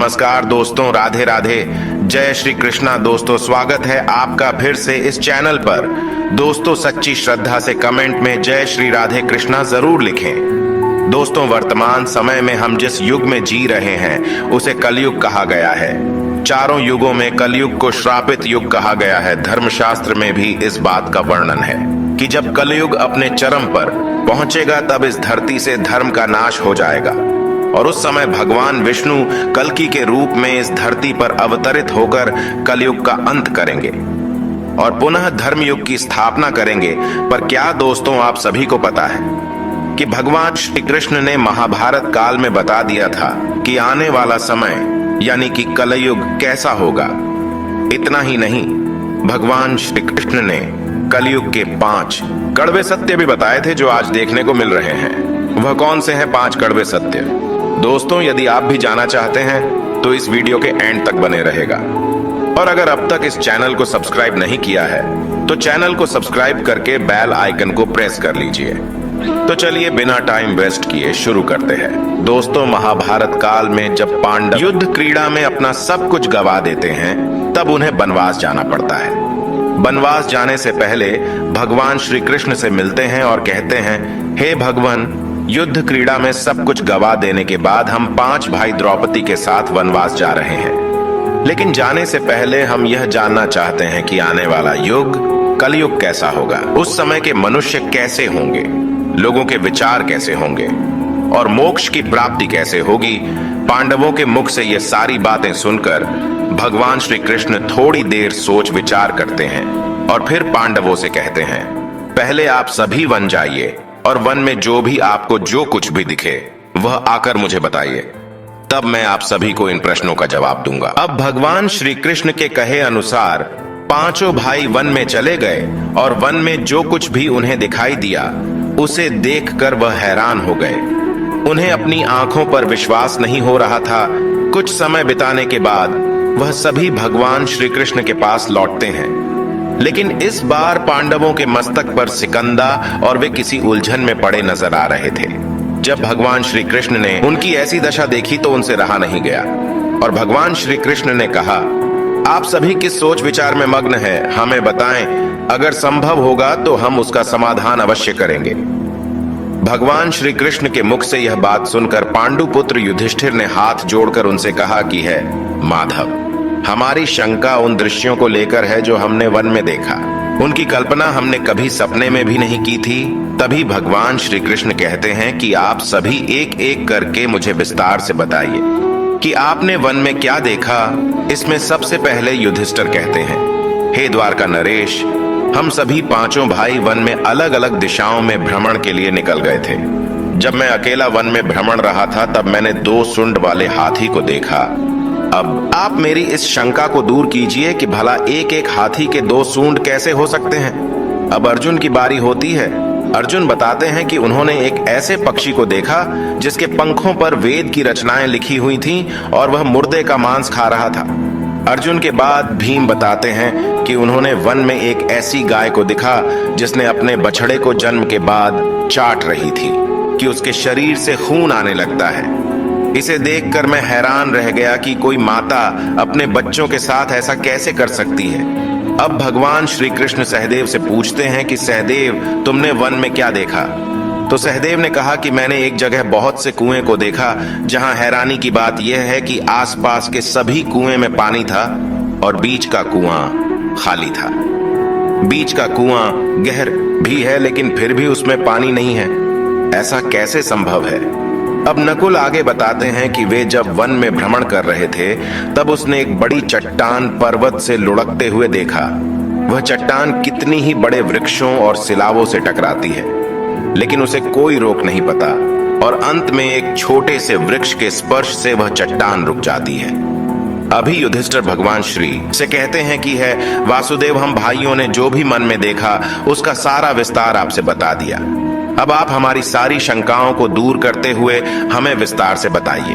नमस्कार दोस्तों, राधे राधे, जय श्री कृष्णा। दोस्तों स्वागत है आपका फिर से इस चैनल पर। दोस्तों सच्ची श्रद्धा से कमेंट में जय श्री राधे कृष्णा जरूर लिखें। दोस्तों वर्तमान समय में हम जिस युग में जी रहे हैं उसे कलयुग कहा गया है। चारों युगों में कलयुग को श्रापित युग कहा गया है। धर्मशास्त्र में भी इस बात का वर्णन है कि जब कलयुग अपने चरम पर पहुंचेगा तब इस धरती से धर्म का नाश हो जाएगा और उस समय भगवान विष्णु कल्कि के रूप में इस धरती पर अवतरित होकर कलयुग का अंत करेंगे और पुनः धर्मयुग की स्थापना करेंगे। पर क्या दोस्तों आप सभी को पता है कि भगवान श्री कृष्ण ने महाभारत काल में बता दिया था कि आने वाला समय यानी कि कलयुग कैसा होगा। इतना ही नहीं, भगवान श्री कृष्ण ने कलयुग के 5 कड़वे सत्य भी बताए थे जो आज देखने को मिल रहे हैं। वह कौन से हैं 5 कड़वे सत्य? दोस्तों यदि आप भी जाना चाहते हैं तो इस वीडियो के एंड तक बने रहेगा और अगर अब तक इस चैनल को सब्सक्राइब नहीं किया है तो चैनल को सब्सक्राइब करके बेल आइकन को प्रेस कर लीजिए। तो चलिए बिना टाइम वेस्ट किए शुरू करते हैं। दोस्तों महाभारत काल में जब पांडव युद्ध क्रीड़ा में अपना सब कुछ गवा देते हैं तब उन्हें वनवास जाना पड़ता है। वनवास जाने से पहले भगवान श्री कृष्ण से मिलते हैं और कहते हैं, हे भगवान, युद्ध क्रीड़ा में सब कुछ गवा देने के बाद हम 5 भाई द्रौपदी के साथ वनवास जा रहे हैं, लेकिन जाने से पहले हम यह जानना चाहते हैं कि आने वाला युग कलयुग कैसा होगा। उस समय के मनुष्य कैसे होंगे, लोगों के विचार कैसे होंगे और मोक्ष की प्राप्ति कैसे होगी। पांडवों के मुख से ये सारी बातें सुनकर भगवान श्री कृष्ण थोड़ी देर सोच विचार करते हैं और फिर पांडवों से कहते हैं, पहले आप सभी वन जाइए और वन में जो भी आपको जो कुछ भी दिखे वह आकर मुझे बताइए, तब मैं आप सभी को इन प्रश्नों का जवाब दूंगा। अब भगवान श्री कृष्ण के कहे अनुसार 5 भाई वन में चले गए और वन में जो कुछ भी उन्हें दिखाई दिया उसे देखकर वह हैरान हो गए। उन्हें अपनी आंखों पर विश्वास नहीं हो रहा था। कुछ समय बिताने के बाद वह सभी भगवान श्री कृष्ण के पास लौटते हैं, लेकिन इस बार पांडवों के मस्तक पर सिकंदा और वे किसी उलझन में पड़े नजर आ रहे थे। जब भगवान श्री कृष्ण ने उनकी ऐसी दशा देखी तो उनसे रहा नहीं गया और भगवान श्री कृष्ण ने कहा, आप सभी किस सोच विचार में मग्न हैं, हमें बताएं, अगर संभव होगा तो हम उसका समाधान अवश्य करेंगे। भगवान श्री कृष्ण के मुख से यह बात सुनकर पांडुपुत्र युधिष्ठिर ने हाथ जोड़कर उनसे कहा कि है माधव, हमारी शंका उन दृश्यों को लेकर है जो हमने वन में देखा। उनकी कल्पना हमने कभी सपने में भी नहीं की थी। तभी भगवान श्री कृष्ण कहते हैं कि आप सभी एक एक करके मुझे विस्तार से बताइए कि आपने वन में क्या देखा। इसमें सबसे पहले युधिष्ठिर कहते हैं, हे द्वारका नरेश, हम सभी 5 भाई वन में अलग अलग दिशाओं में भ्रमण के लिए निकल गए थे। जब मैं अकेला वन में भ्रमण रहा था तब मैंने 2 सूंड वाले हाथी को देखा। अब आप मेरी इस शंका को दूर कीजिए कि भला एक एक हाथी के 2 सूंड कैसे हो सकते हैं। अब अर्जुन की बारी होती है। अर्जुन बताते हैं कि उन्होंने एक ऐसे पक्षी को देखा जिसके पंखों पर वेद की रचनाएं लिखी हुई थीं और वह मुर्दे का मांस खा रहा था। अर्जुन के बाद भीम बताते हैं कि उन्होंने वन में एक ऐसी गाय को देखा जिसने अपने बछड़े को जन्म के बाद चाट रही थी कि उसके शरीर से खून आने लगता है। इसे देखकर मैं हैरान रह गया कि कोई माता अपने बच्चों के साथ ऐसा कैसे कर सकती है। अब भगवान श्री कृष्ण सहदेव से पूछते हैं कि सहदेव, तुमने वन में क्या देखा? तो सहदेव ने कहा कि मैंने एक जगह बहुत से कुएं को देखा जहां हैरानी की बात यह है कि आसपास के सभी कुएं में पानी था और बीच का कुआं खाली था। बीच का कुआं गहर भी है लेकिन फिर भी उसमें पानी नहीं है। ऐसा कैसे संभव है? अब नकुल आगे बताते हैं कि वे जब वन में भ्रमण कर रहे थे तब उसने एक बड़ी चट्टान पर्वत से लुढ़कते हुए देखा। वह चट्टान कितनी ही बड़े वृक्षों और सिलावों से टकराती है, लेकिन उसे कोई रोक नहीं पता और अंत में एक छोटे से वृक्ष के स्पर्श से वह चट्टान रुक जाती है। अभी युधिष्ठिर भगवान श्री से कहते हैं कि है वासुदेव, हम भाइयों ने जो भी मन में देखा उसका सारा विस्तार आपसे बता दिया। अब आप हमारी सारी शंकाओं को दूर करते हुए हमें विस्तार से बताइए।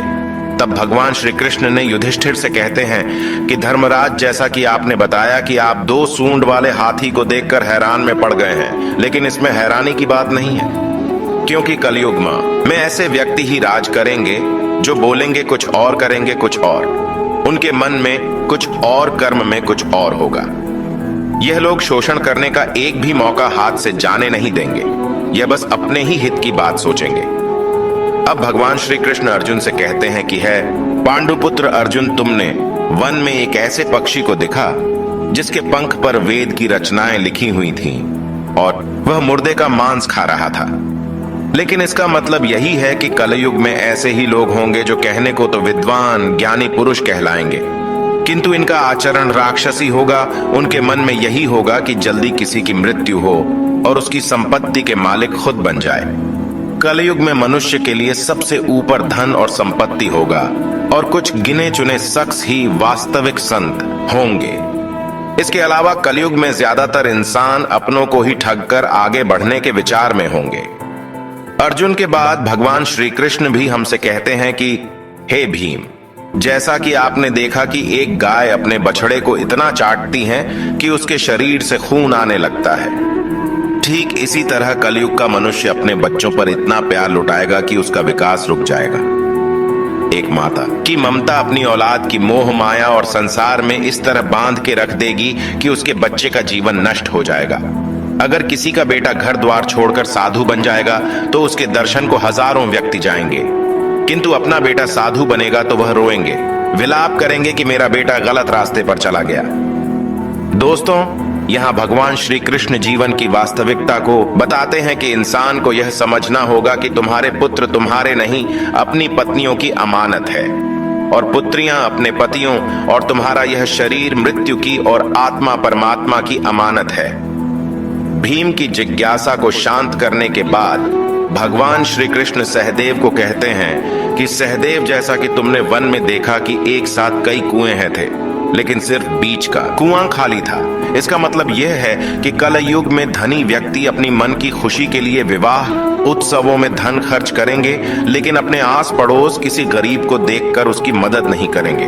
तब भगवान श्री कृष्ण ने युधिष्ठिर से कहते हैं कि धर्मराज, जैसा कि आपने बताया कि आप 2 सूंड वाले हाथी को देखकर हैरान में पड़ गए हैं, लेकिन इसमें हैरानी की बात नहीं है, क्योंकि कलयुग में ऐसे व्यक्ति ही राज करेंगे जो बोलेंगे कुछ और, करेंगे कुछ और। उनके मन में कुछ और, कर्म में कुछ और होगा। यह लोग शोषण करने का एक भी मौका हाथ से जाने नहीं देंगे। यह बस अपने ही हित की बात सोचेंगे। अब भगवान श्री कृष्ण अर्जुन से कहते हैं कि है पांडुपुत्र अर्जुन, तुमने वन में एक ऐसे पक्षी को देखा जिसके पंख पर वेद की रचनाएं लिखी हुई थीं और वह मुर्दे का मांस खा रहा था। लेकिन इसका मतलब यही है कि कलयुग में ऐसे ही लोग होंगे जो कहने को तो विद्वान ज्ञानी पुरुष कहलाएंगे, किंतु इनका आचरण राक्षसी होगा। उनके मन में यही होगा कि जल्दी किसी की मृत्यु हो और उसकी संपत्ति के मालिक खुद बन जाए। कलयुग में मनुष्य के लिए सबसे ऊपर धन और संपत्ति होगा और कुछ गिने चुने शख्स ही वास्तविक संत होंगे। इसके अलावा कलयुग में ज्यादातर इंसान अपनों को ही ठगकर आगे बढ़ने के विचार में होंगे। अर्जुन के बाद भगवान श्री कृष्ण भी हमसे कहते हैं कि हे भीम, जैसा कि आपने देखा कि एक गाय अपने बछड़े को इतना चाटती है कि उसके शरीर से खून आने लगता है, ठीक इसी तरह कलयुग का मनुष्य अपने बच्चों पर इतना प्यार लुटाएगा कि उसका विकास रुक जाएगा। एक माता की ममता अपनी औलाद की मोह माया और संसार में इस तरह बांध के रख देगी कि उसके बच्चे का जीवन नष्ट हो जाएगा। अगर किसी का बेटा घर द्वार छोड़कर साधु बन जाएगा तो उसके दर्शन को हजारों व्यक्ति जाएंगे, किंतु अपना बेटा साधु बनेगा तो वह रोएंगे, विलाप करेंगे कि मेरा बेटा गलत रास्ते पर चला गया। दोस्तों, यहाँ भगवान श्री कृष्ण जीवन की वास्तविकता को बताते हैं कि इंसान को यह समझना होगा कि तुम्हारे पुत्र तुम्हारे नहीं, अपनी पत्नियों की अमानत है, और पुत्रियां अपने पतियों, और तुम्हारा यह शरीर मृत्यु की और आत्मा परमात्मा की अमानत है। भीम की जिज्ञासा को शांत करने के बाद भगवान श्री कृष्ण सहदेव को कहते हैं कि सहदेव, जैसा कि तुमने वन में देखा कि एक साथ कई कुएं हैं थे, लेकिन सिर्फ बीच का कुआं खाली था। इसका मतलब यह है कि कलयुग में धनी व्यक्ति अपनी मन की खुशी के लिए विवाह उत्सवों में धन खर्च करेंगे, लेकिन अपने आस पड़ोस किसी गरीब को देखकर उसकी मदद नहीं करेंगे,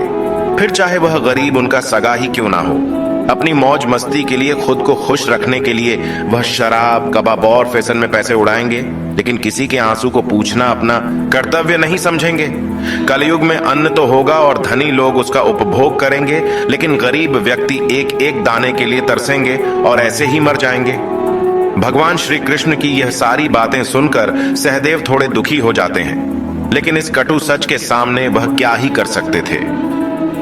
फिर चाहे वह गरीब उनका सगा ही क्यों ना हो। अपनी मौज मस्ती के लिए, खुद को खुश रखने के लिए वह शराब, कबाब और फैशन में पैसे उड़ाएंगे, लेकिन किसी के आंसू को पूछना अपना कर्तव्य नहीं समझेंगे। कलयुग में अन्न तो होगा और धनी लोग उसका उपभोग करेंगे, लेकिन गरीब व्यक्ति एक एक दाने के लिए तरसेंगे और ऐसे ही मर जाएंगे। भगवान श्री कृष्ण की यह सारी बातें सुनकर सहदेव थोड़े दुखी हो जाते हैं, लेकिन इस कटु सच के सामने वह क्या ही कर सकते थे।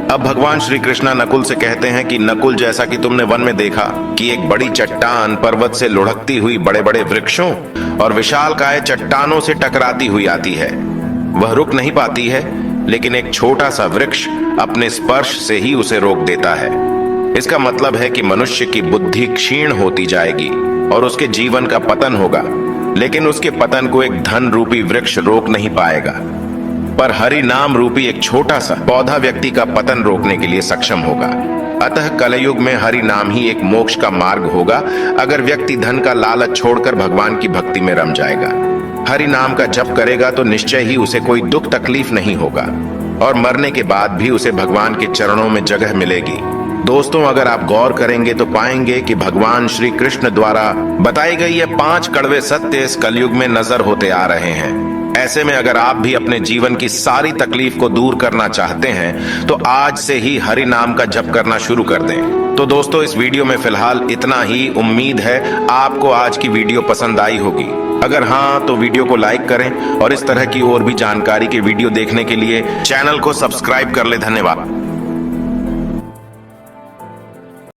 अब भगवान श्री कृष्णा नकुल से कहते हैं कि नकुल, जैसा कि तुमने वन में देखा कि एक बड़ी चट्टान पर्वत से लुढ़कती हुई बड़े बड़े वृक्षों और विशालकाय चट्टानों से टकराती हुई आती है। वह रुक नहीं पाती है, लेकिन एक छोटा सा वृक्ष अपने स्पर्श से ही उसे रोक देता है। इसका मतलब है कि मनुष्य की बुद्धि क्षीण होती जाएगी और उसके जीवन का पतन होगा, लेकिन उसके पतन को एक धन रूपी वृक्ष रोक नहीं पाएगा, पर हरि नाम रूपी एक छोटा सा पौधा व्यक्ति का पतन रोकने के लिए सक्षम होगा। अतः कलयुग में हरि नाम ही एक मोक्ष का मार्ग होगा, अगर व्यक्ति धन का लालच छोड़कर भगवान की भक्ति में रम जाएगा। हरि नाम का जप करेगा तो निश्चय ही उसे कोई दुख तकलीफ नहीं होगा और मरने के बाद भी उसे भगवान के चरणों में जगह मिलेगी। दोस्तों, अगर आप गौर करेंगे तो पाएंगे कि भगवान श्री कृष्ण द्वारा बताई गई ये 5 कड़वे सत्य इस कलयुग में नजर होते आ रहे हैं। ऐसे में अगर आप भी अपने जीवन की सारी तकलीफ को दूर करना चाहते हैं तो आज से ही हरि नाम का जप करना शुरू कर दें। तो दोस्तों, इस वीडियो में फिलहाल इतना ही। उम्मीद है आपको आज की वीडियो पसंद आई होगी। अगर हाँ तो वीडियो को लाइक करें और इस तरह की और भी जानकारी के वीडियो देखने के लिए चैनल को सब्सक्राइब कर ले। धन्यवाद।